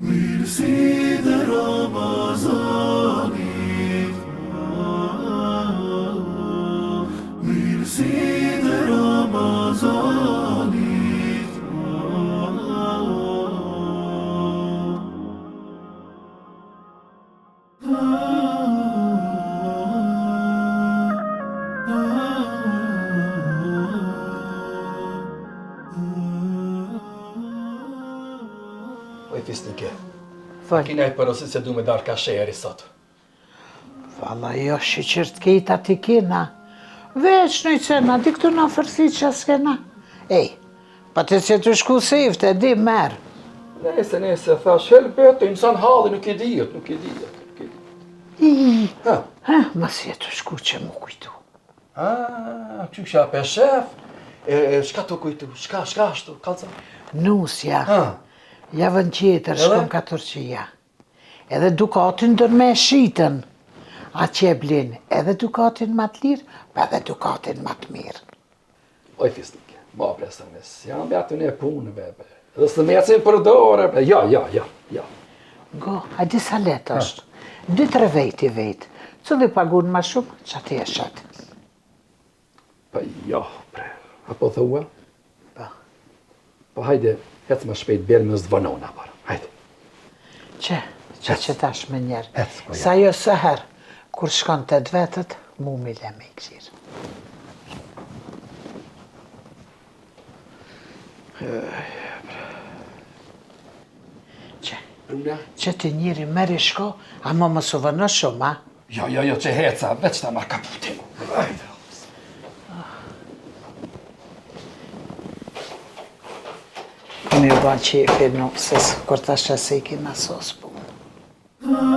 Mirësi dhe Ramazanit, mirësi dhe Ramazanit. Oj, fisnike, Fal. kina i përësit se du me darë ka shejeri sot. Valla jo shiqert kejta ti kina. Veç në i cena, di këtu në fërsi që s'kena. Ej, pa të që të shku sejfte, di merë. Nese, thash, helbete, insan halli nuk e dijet, nuk e dijet. Ha, Ma si e të shku që mu kujtu. qysha pe shef, shka të kujtu, shka ashtu, kalca. Nusja, Ha, javën tjetër Edhe? shkom ka Turqia. Edhe dukatin dër me shitën. A që e blin, edhe dukatin ma të lirë, pa edhe dukatin ma të mirë. oj, fisnike, ma presë mes, jam betu ne punë, bebe. Dhe së mecin për dore, be, ja. Go, a di sa letë është? 2-3 vejt i vejt. Cëlli pagun ma shumë, që ati e shatë. Pa ja, bre, apo thua? Pa. Po hajde, hec ma shpejt berë me zvonona, parë, hajde. Që tash me njerë. Ec, po ja. Sa jo sëher, kur shkon të vetët, mu mi le me i kësirë. Që ti njëri meri shko, a më më së vënë shumë, a? Jo, që heca, veç ta marrë kaputin. Hajde. Mi u banë qefi nusës, kur ta shese i kina sos punë.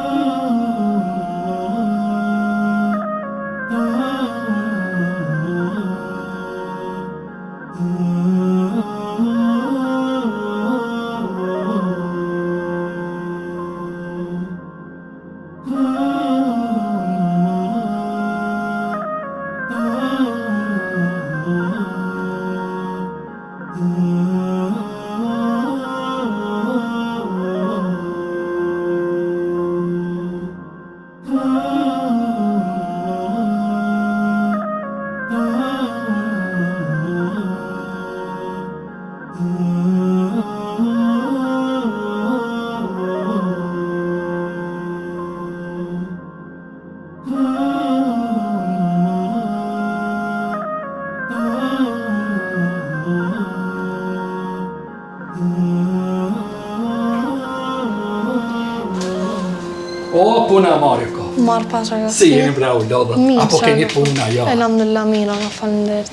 O, puna Mariko. Marë pasha jo Si jeni bra u lodhët? Mirë, Apo qa keni jo. puna, ja. Elhamdulillah, mira, nga falenderit.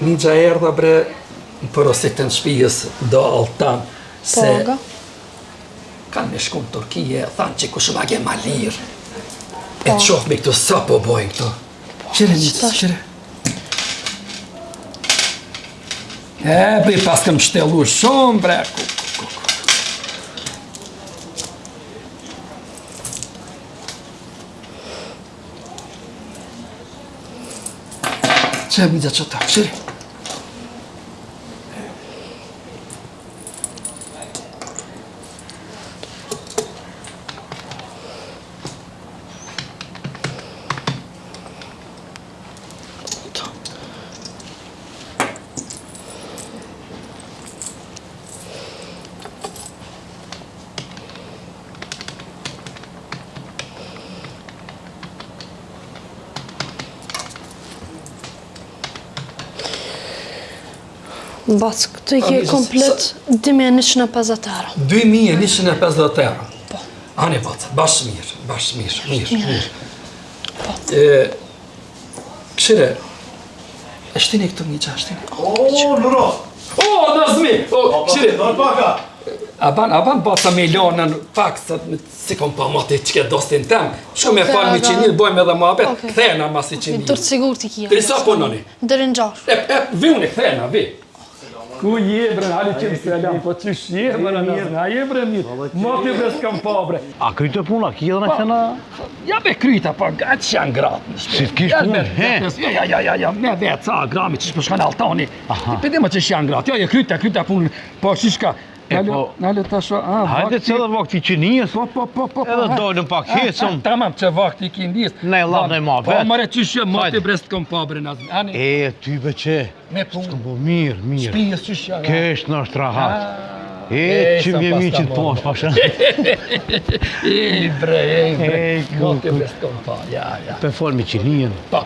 Një gja erdha bre, në përësit në shpijës do altan, se Poga. kanë me shku në Turkije, thanë që kush ma ge ma lirë. E të shofë me këtu sa po bojnë këtu. Qire njëtës, qire. Bre, pas këm shtelu shumë, bre. Qe më gjatë qëta, qire. Mbas këtë i ke Mirë, komplet 2150 euro. 2150 euro. Po. Ani baca, bashkë mirë. Po. Këshire, e shtini këtu një qa, shtini. O, Nuro! O, Nazmi! Këshire, Nërë paka! aban baca me lonën pak, si kom pa mati që ke dostin tem. Shumë me falë mi qenit, bojmë edhe muhabet, Okej. kthena mas i qenit. Tërë sigur t'i kia. Deri sa punoni? Deri në gjashtë. Vi unë, kthena, vi. Ku je bre, hali qëmë selam, po qysh je bre, a je bre mirë, moti bre s'kam pa bre. A kryte puna, ki edhe në qena? Ja be kryta, po që janë gratë. Si t'kish punë, he? Ja, me vetë, sa grami, qysh po shkane altani. Përdima që janë gratë, ja, kryta punë, po qysh ka, Nale tash, Hajde cëllë vakti që njës. Po. Edhe dojnë pak hecëm. Tamam, që vakti ki ndjes. Nej, lap, nej, ma, Po, vet. mare qyshje, ma Hajde. të brest kom pa bre nazmi. Ani, Ty beqe. me punë, Po mirë. shpijës qyshja. Kesh në është rahat. Që sa më jemi që të pasta posh, pasha. Ej bre, Ej, ma të brest kom pa, ja. Pe fol me qinien. Po.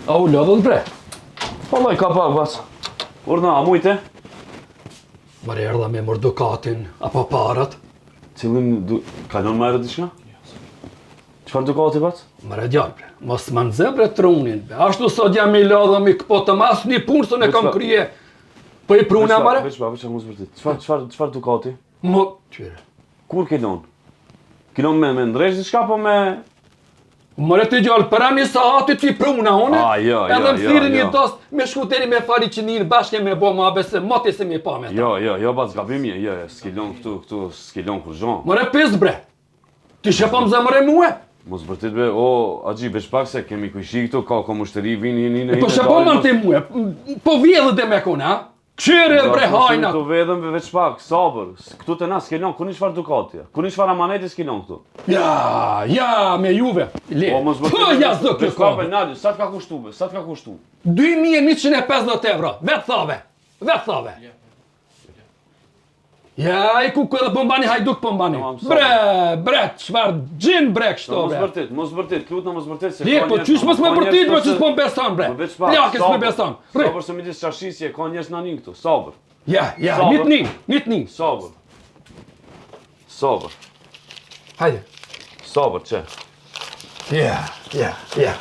A u lodhët bre? Vallaj ka pak bas. Urna, a mujte? Mare erdha me mër dukatin, apo parat. Kalon më erë diçka? Çfarë dukati bas? Mare djallë bre, mos më nëzë bre trunin bre. Ashtu sot jam i lodhëm i këpo të mas një punë së ne kam krye. Po i pruna mare? Veç mos vërtit. Çfarë dukati? Mo, qyre. Kur kilon? Kilon me ndresh diçka po me... Mare të gjallë, para një sahati ti pruna, une? Jo. Edhe më thirë një dos me shkuteri me fari që njërë bashke me bo ma bese, moti se me pa me ta. Jo, bas gabim je, s'kilon këtu, s'kilon kur zhon. Mare pis bre, ti shepam zemëre muhe? Mos vërtit be, agji, veç pak se kemi kujshi këtu, ka mushteri, vini një Po shepam më të muhe, po vjedhë dhe me kone, ha? Këshire bre hajnat. Këtu vedëm veç pak, sabër, këtu të na s'kilon, kuni çfarë dukati, kuni çfarë amaneti s'kilon këtu. Ja, me juve. Le. Po mos vërtet. Po ja zdo kjo kape kohë. nali, sa të ka kushtu be, sa të ka kushtu? 2150 euro, vetë thave. Ja, i ku edhe pëmbani, hajduk pëmbani. Tamam, sa. Bre, çfarë gjin bre kështu bre. Mos vërtet, lutna mos vërtet se Le, po qysh mos me vërtit, po qysh po më beson bre. Veç pak. Plakës me beson. Rri. Sabër se midis çarshishje ka njerëz nanin këtu, sabër. Ja, Sabër. mitni. Sabër. Sabër. Hajde. Sabër çe. Ja.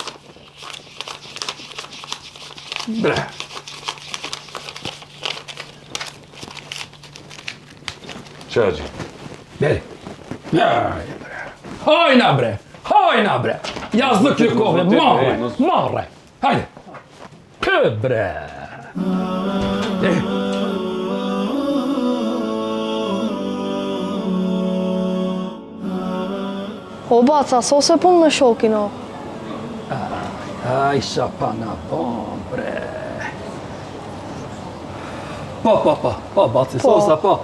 Bre. Çe agji. Beri. Ja, bre. Hajna bre. Ja zdo kjo kohë, marre. Hajde. Kë bre. O baca, so se pun me shokin o. Aj, sa pa na bon, bre. Po, baci, sosa, po.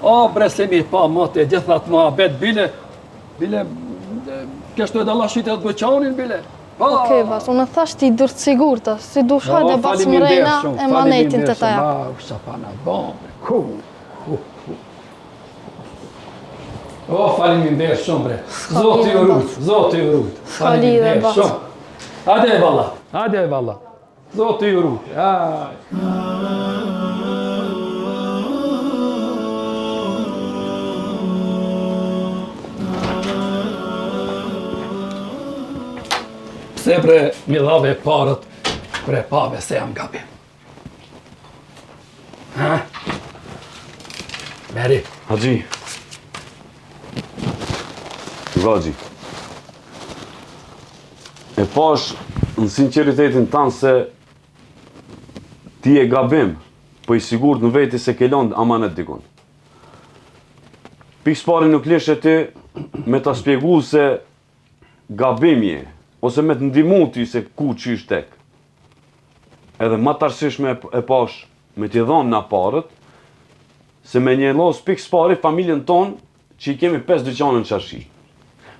O, bre, se mi pa mote, gjithat ma bet, bile, kështu edhe lashit e të bëqanin, bile. Okej, bac, unë thash ti dërtë sigurta, si du shajde bac më rejna e manetin të taja. Sa pa na bon, bre, O, faleminderit shumë, bre. Zoti ju rujt. S'kali dhe bac. Hajde valla. Zoti ju rujt. Aj. Pse bre mi dhave parët, bre pave se jam gabim. Ha? Meri. Haxhi. Gagji. E pash në sinceritetin tanë se ti e gabim, po i sigurt në veti se ke lënë amanet dikun. Pikë pari nuk lesh e ti me ta spjegu se gabim je, ose me të ndihmu ti se ku qysh tek. Edhe ma tarësishme e pash me t'i dhonë na parët, se me një los pikë pari familjen tonë që i kemi 5 dyqanë në qarshi.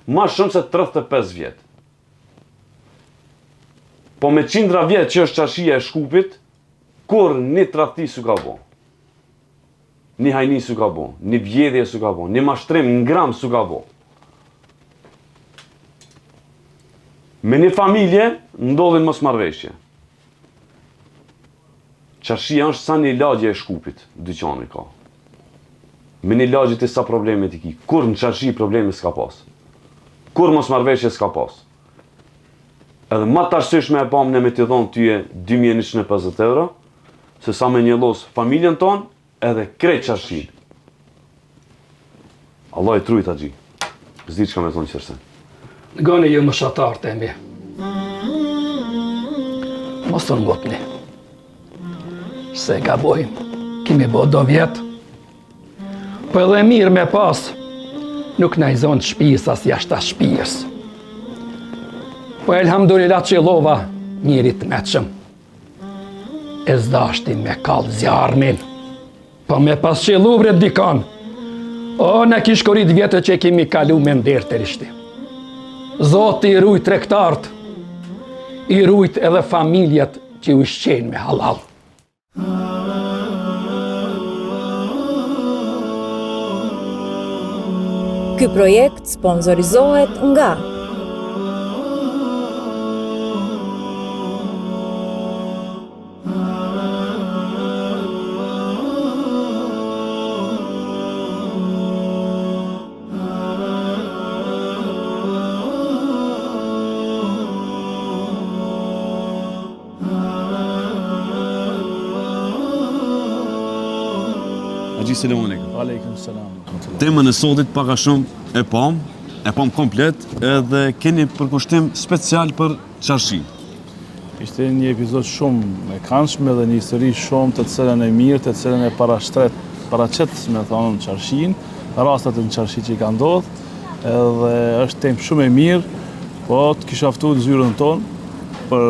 Ma shumë se 35 vjetë. Po me 100 vjetë që është qarshia e Shkupit, kur një tradhti su ka bo. Një hajni su ka bo, një vjedhje su ka bo, një mashtrim në gram su ka bo. Me një familje ndodhin mosmarrveshje. Qarshia është sa një lagje e Shkupit, dyqani ka. Me një lagje të sa problemet i ki. Kur në qarshi problemi s'ka pas. Kur mosmarrveshje s'ka pas. Edhe ma të arsyeshme e pam në me t'i dhonë tyje 2150 euro, se sa me një los familjen tonë, edhe krejt qarshin. Allah i trujt agji. Zdi që ka me thonë qërse. Gani ju më shatar të emi. Mos të ngotni. Se gabojmë, kemi bo do vjetë. Po edhe mirë me pas, nuk na i zonë shpijës as jashtë as shpijës. Po elhamdulillah që lova njërit meqëm. E zdashtin me kallë zjarmin. Po me pas që luvret dikan. O, në kishkorit vjetët që kemi kalu me nderë të rishti. Zoti i rujt tregtarët, i rujt edhe familjet që u shqenë me halal. Ky projekt sponsorizohet nga Haxhi, selam aleikum. Aleikum selam. Temën e sotit paka shumë e pam komplet, edhe keni përkushtim special për çarshi. Ishte një epizod shumë e këndshme dhe një histori shumë të cilën e mirë, të cilën e paraqet, me thonë, çarshin, rastet në çarshi që i ka ndodhur, edhe është temë shumë e mirë, po të kisha ftuar zyrën tonë për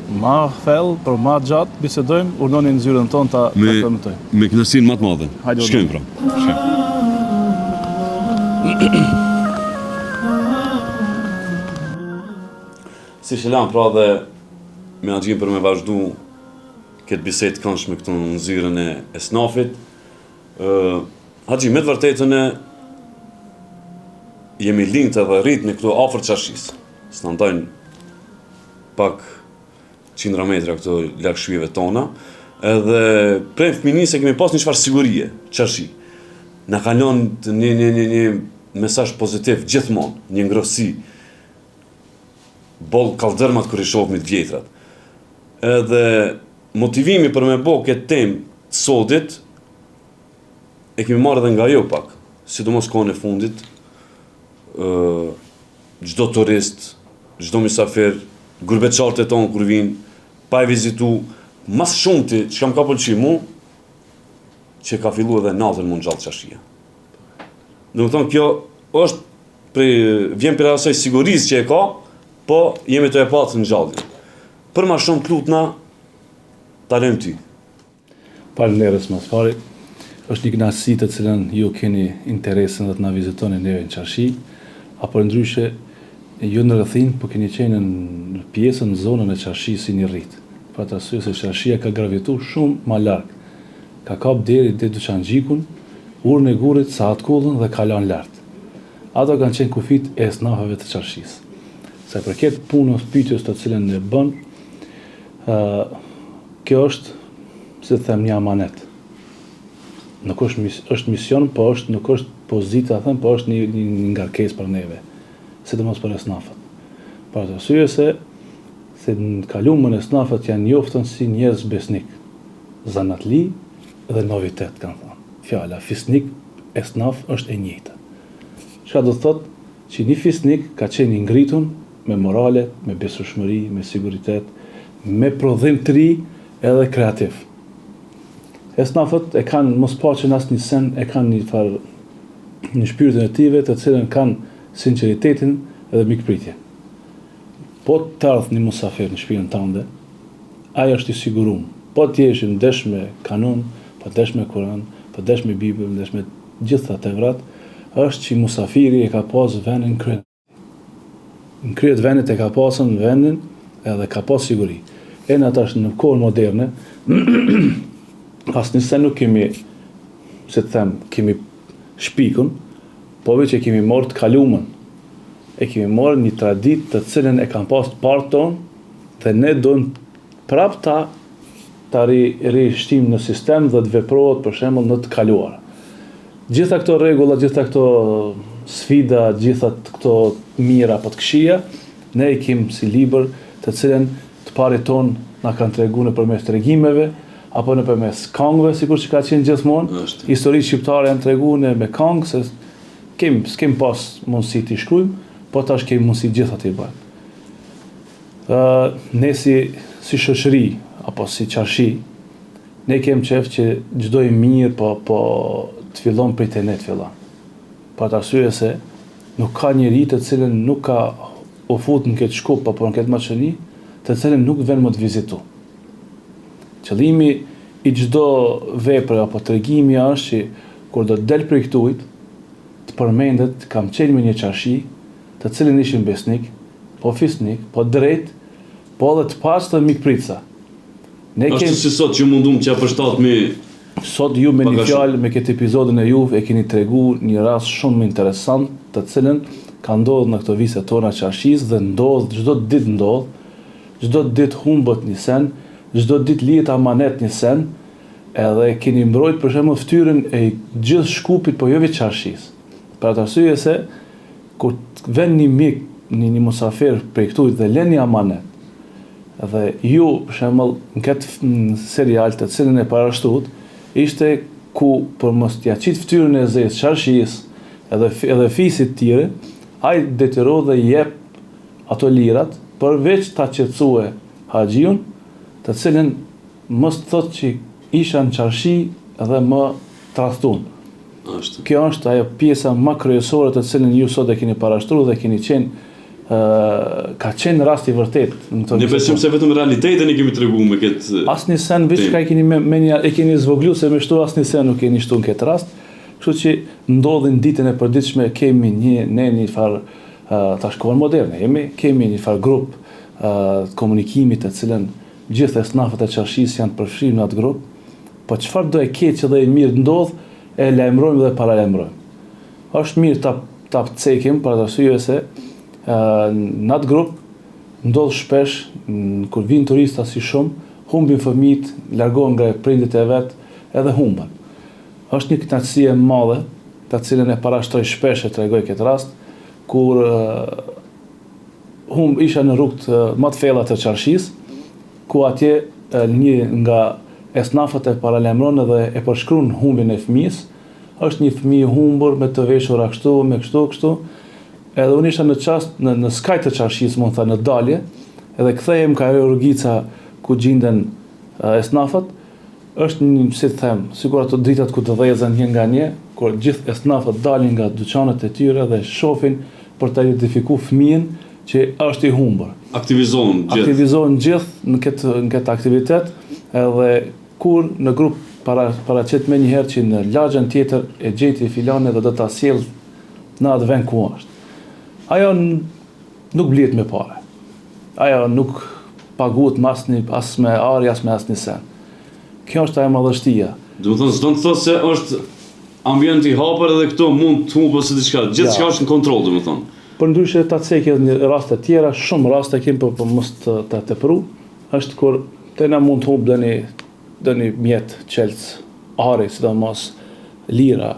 ma thellë, për ma gjatë, bisedojmë, urdhoni në zyrën tonë ta komentojmë. Me kënaqësinë më të madhe. Hajde, Shkojmë pra. Si selam pra dhe me Haxhin për me vazhdu këtë bisedë këndshme këtu në zyrën e snafit. Haxhi, me të vërtetën jemi linjtë edhe rrit në këtu afër çarshis. S'na ndajnë pak qindra metra këto larg shpijeve tona, edhe prej fëminisë kemi pas një çfarë sigurie, çarshi. Na ka lënë një mesazh pozitiv gjithmonë, një ngrohtësi. Boll kallëdërmat kur i shohim të vjetrat. Edhe motivimi për me bë këtë temë të sodit e kemi marrë edhe nga jo pak, sidomos kohën e fundit. Çdo turist, çdo mysafir, gurbetçarët e tonë kur vinë, pa e vizitu, mas shumëti që kam ka pëlqy mu, që ka fillu edhe natën mund gjallë çarshia. Dhe më thonë, kjo është vjen për asaj sigurisë që e ka, po jemi të e patë në gjallë. Për ma shumë klutna, ta lëm ty. Faleminderit mas pari. Është një kënaqësi të cilën ju keni interesin dhe të na vizitoni neve në çarshi, apo ndryshe jo në rrethin, po keni qenë në pjesën, në zonën e çarshisë si një rrit. Për atë arsye se çarshia ka gravituar shumë më larg. Ka kap deri te Duçanxhikun, urën e Gurit, Saatkullën dhe ka lanë lart. Ato kanë qenë kufit e snafeve të çarshisë. Sa i përket punës pyetjes të cilën e bën, kjo është, si të them, një amanet. Nuk është mision, po nuk është pozita, po është një ngarkesë për neve, sidomos për snafët. Për atë arsye se në kalumën e snafët janë njoftën si njerëz besnik, zanatli dhe novitet, kanë thënë. Fjala fisnik e snaf është e njëjta. Çka do të thotë që një fisnik ka qenë i ngritur me morale, me besueshmëri, me siguritet, me prodhim të ri edhe kreativ. E snafët e kanë mos paqen asnjë sen, e kanë një shpirtin e tyre të cilën kanë sinqeritetin edhe mikpritje. Po të ardhë një musafir në shtëpinë tënde, ai është i siguruar. Po të jesh në desh me kanun, po desh me Kur'an, po desh me Bibël, desh me gjitha Tevrat, është që musafiri e ka pas vendin kryen. Në kryet vendit e ka pasën vendin edhe ka pas siguri. E në tash në kohën moderne, asnjëse nuk kemi, se të them, kemi shpikun, po veç e kemi marrë të kalumën. E kemi marrë një tradit të cilën e kanë pas të partë tonë, dhe ne dojmë prap ta rishtim në sistem dhe të veprohet për shembull në të kaluara. Gjitha këto rregulla, gjitha këto sfida, gjitha këto mira apo të këqija, ne i kemi si libër të cilën të parit tonë na kanë treguar nëpërmes tregimeve apo nëpërmes këngëve, sikur që ka qenë gjithmonë. Historitë shqiptare janë treguar me këngë, se s'kem pas mundësi t'i shkruajmë, po tash kemi mundësi gjitha t'i bëjmë. Ne si shoqëri apo si çarshi Ne kem qef që çdo i mirë po të fillon prej te ne të fillon. Për atë arsye se nuk ka njeri të cilën nuk ka u fut në këtë shkup apo në këtë maqëni, të cilën nuk vjen më të vizitu. Qëllimi i çdo vepre apo tregimi është që kur do të del prej këtujt, të përmendet kam qenë me një çarshi, të cilën ishin besnik, po fisnik, po drejt, po edhe të pastë mikprica. Ne Ashtu si sot që mundum që përshtat me... Sot ju me një fjalë me këtë epizodin e juve e keni tregu një rast shumë interesant, të cilën ka ndodhur në këto vite tona çarshis dhe ndodh çdo ditë humbët një sen, çdo ditë lihet amanet një sen, edhe keni mbrojt për shembull fytyrën e gjithë shkupit, po jo vetë çarshis. Për atë arsye se kur vjen një mik, një musafir prej këtu dhe lën një amanet, dhe ju për shembull në këtë serial të cilën e parashtruat, ishte ku për mos t'ja qit fytyrën e zezë çarshis edhe fisit tjere, ai detyroi dhe jep ato lirat përveç ta qetësue haxhiun, të cilën mos thot që isha në çarshi dhe më tradhtun. Kjo është ajo pjesa më kryesore të cilën ju sot e keni parashtruar dhe keni qenë ka qenë rast i vërtet. Ne besim se vetëm realitetin e kemi treguar me këtë. Asnjë sen veç ka keni e keni zvogluar se me shtu asnjë sen nuk keni shtu në këtë rast. Kështu që ndodhin ditën e përditshme kemi një farë tash kohën moderne, kemi një farë grup komunikimit të cilën gjithë esnafët e çarshis janë përfshirë në atë grup, po çfarë do e keq dhe e mirë ndodh, e lajmërojmë dhe paralajmërojmë. Është mirë ta cekim për atë arsye se në atë grup ndodh shpesh kur vinë turista si shumë, humbin fëmijët, largohen nga prindit e vet, edhe humban. Është një kënaqësi e madhe, të cilën e parashtroj shpesh e tregoj këtë rast, kur isha në rrugë më të thella të çarshis, ku atje një nga esnafët e paralajmëron dhe e përshkruan humbjen e fëmijës. Është një fëmijë humbur me të veshur kështu, me kështu. Edhe unë isha në çast në skaj të çarshis, mund tha në dalje, edhe kthehem ka rrugica ku gjenden esnafët. Është një, si të them, sikur ato dritat ku të dhëzen një nga një, kur gjithë esnafët dalin nga dyqanet e tyre dhe shohin për të identifikuar fëmijën që është i humbur. Aktivizohen gjithë në këtë aktivitet, edhe kur në grup paraqet më njëherë që në lagjën tjetër e gjeti filane dhe do ta sjell në atë vend ku është. Ajo nuk blihet me parë. Ajo nuk paguhet as me ari, as me asnjë sen. Kjo është ajo madhështia. Do të thonë, s'do të thotë se është ambient i hapur edhe këto mund të humbë ose diçka. Gjithçka është në kontroll, do të thonë. Për ndryshe ta cekë në raste të tjera, shumë raste kemi për mos të tepru, është kur tena mund të humbë dëni mjet, qelc, ari, sidomos lira,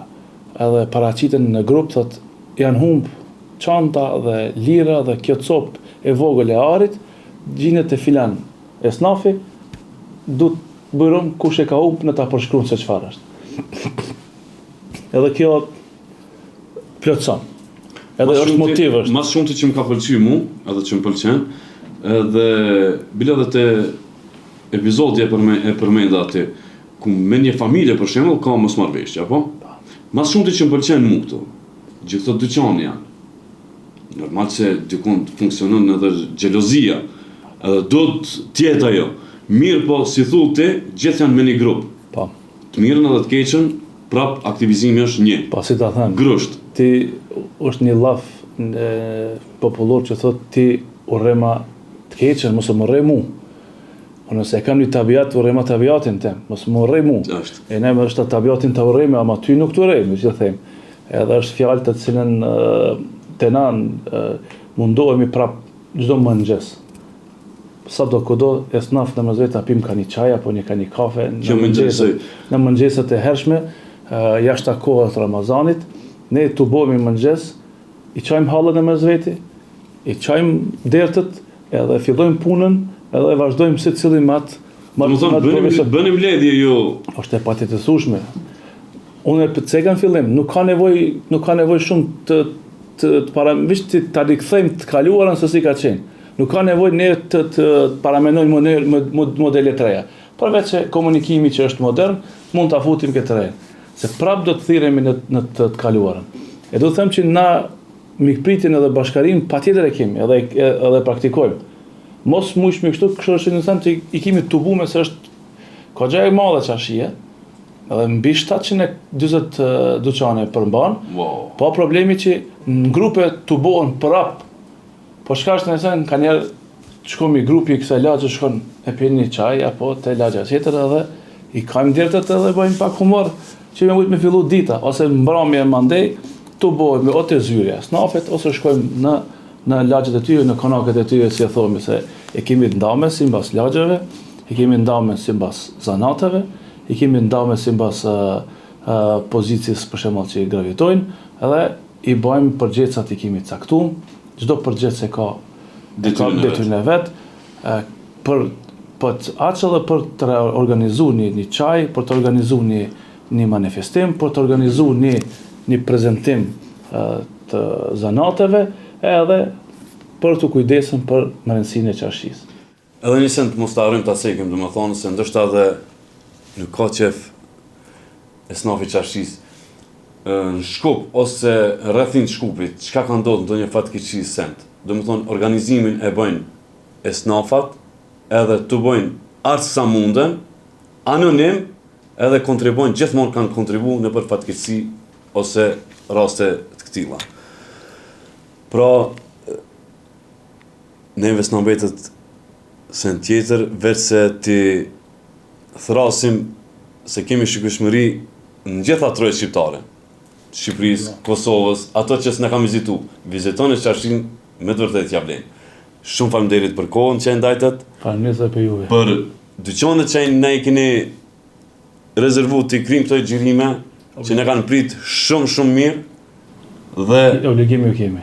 edhe paraqiten në grup, thot janë humbë çanta dhe lira dhe kjo copë e vogël e arit, gjinet e filan esnafi, du të bëjrum kush e ka humbë në ta përshkruan se çfarë është. Edhe kjo plotson. Edhe është motiv është. Mas shumë që më ka pëlqyer mu, edhe që më pëlqen, edhe bile edhe te epizodi e përmenda aty, ku me një familje për shembull ka mosmarrveshje, apo? Mas shumë që më pëlqen mu këtu. Gjithë këto dyqanë janë. Normal se dikun funksionon edhe xhelozia, edhe do të tjetë ajo. Mirë po, si thu ti, gjithë janë me një grup. Po. Të mirën edhe të keqen, prap aktivizimi është një. Po, si ta them. Grusht. Ti është një llaf popullor që thot ti urrema të keqen, mos më urrej mu. Unë se kam një tabiat, urrema tabiatin tem, mos më urrej mu. E ne më është tabiatin të urrejme, ama ty nuk të urrejme, që them. Edhe është fjalë të cilën tenan mundohemi prap çdo mëngjes. Sa do kudo esnaf në mëzveta pim ka një çaj apo ka një kafe në mëngjeset e hershme, jashtë kohës Ramazanit, ne të bëhemi mëngjes, i çajmë hallën e mëzveti, i çajmë dertët, edhe fillojmë punën, edhe vazhdojmë secili me atë. Bënim mbledhje jo. Është e patjetësueshme. Unë e cekën fillim, nuk ka nevojë shumë të paravish ta rikthejmë të kaluarën se si ka qenë. Nuk ka nevojë ne të paramenojmë modele të reja. Përveç se komunikimi që është modern, mund ta futim këtë terren. Se prap do të thirremi në të kaluarën. E do të them që na mikpritjen edhe bashkarinë patjetër e kemi, edhe praktikojmë. Mos mushmi kështu, kështu është në thënë që i kemi tubume se është kogja e madhe çarshia, edhe mbi 740 dyqane përmban. Wow. Po problemi që në grupe tubohen prap. Po çka është në thënë ka njerë shkomi grupi i kësaj lagje shkon e pin një çaj apo te lagja tjetër edhe i kajmë dirtet edhe bëjmë pak humor që me fillu dita ose mbrëmje mandej tubohet me ote zyrja, snafet ose shkojmë në lagjet e tyre, në konaket e tyre, si e thomi se e kemi ndame simbas lagjeve, e kemi ndame simbas zanateve, i kemi ndame simbas pozicijës për shembull që i gravitojnë, edhe i bëjmë përgjegjësat i kemi caktuar, çdo përgjegjës e ka detyrën e vet, për aq edhe për të organizuar një çaj, për të organizuar një manifestim, për të organizuar një prezantim të zanateve, edhe për të kujdesur për rëndësinë e çarshis. Edhe një send mos ta harrojmë ta cekim, domethënë se ndoshta edhe nuk ka qef e snafi çarshis. Në Shkup ose rrethin Shkupit, çka ka ndodhur ndonjë fatkeqësi send. Domethënë organizimin e bëjnë e snafat, edhe të bëjnë aq sa munden, anonim, edhe kontribuojnë, gjithmonë kanë kontribuar në për fatkeqësi ose raste të këtilla. Pra, neve s'na mbetet sen tjetër, veç se ti thrasim se kemi shikueshmëri në gjitha trojet shqiptare. Shqipërisë, Kosovës, ato që s'na kanë vizitoni çarshin me të vërtetë ja vlen. Shumë faleminderit për kohën që e ndajtët. Faleminderit për juve. Për dyqanet që ne i keni rezervuar të krijmë këto xhirime që ne kanë prit shumë mirë dhe obligimi ju kemi.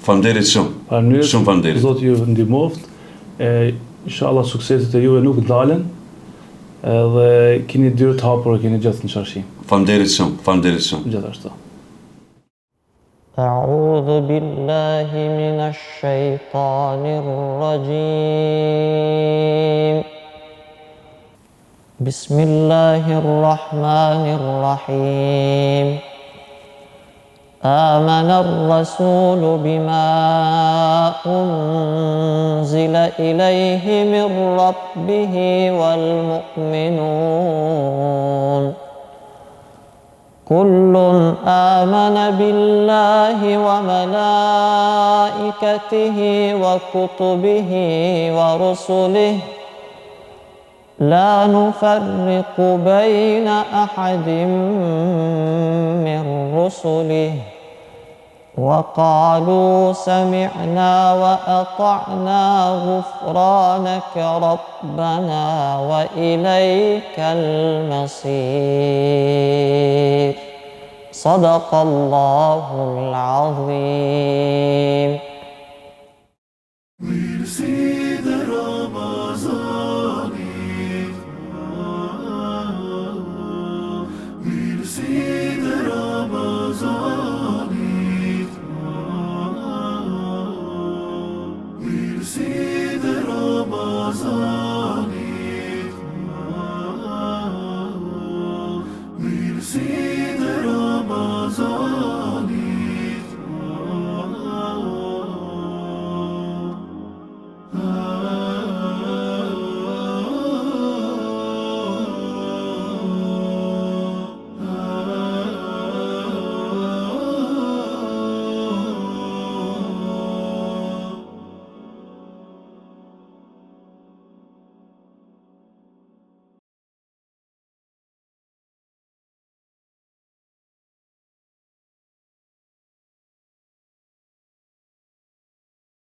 Faleminderit shumë. Faleminderit. Shumë faleminderit. Zoti ju ndihmoft. Inshallah sukseset e juve nuk ndalen. Edhe keni dyrë të hapura, keni gjithë në çarshi. Faleminderit shumë. Gjithashtu. أعوذ بالله من الشيطان الرجيم بسم الله الرحمن الرحيم آمن الرسول بما أنزل إليه من ربه والمؤمنون كل آمن بالله وملائكته وكتبه ورسله لا نفرق بين أحد من رسله وقالوا سمعنا وأطعنا غفرانك ربنا وإليك المصير صدق الله العظيم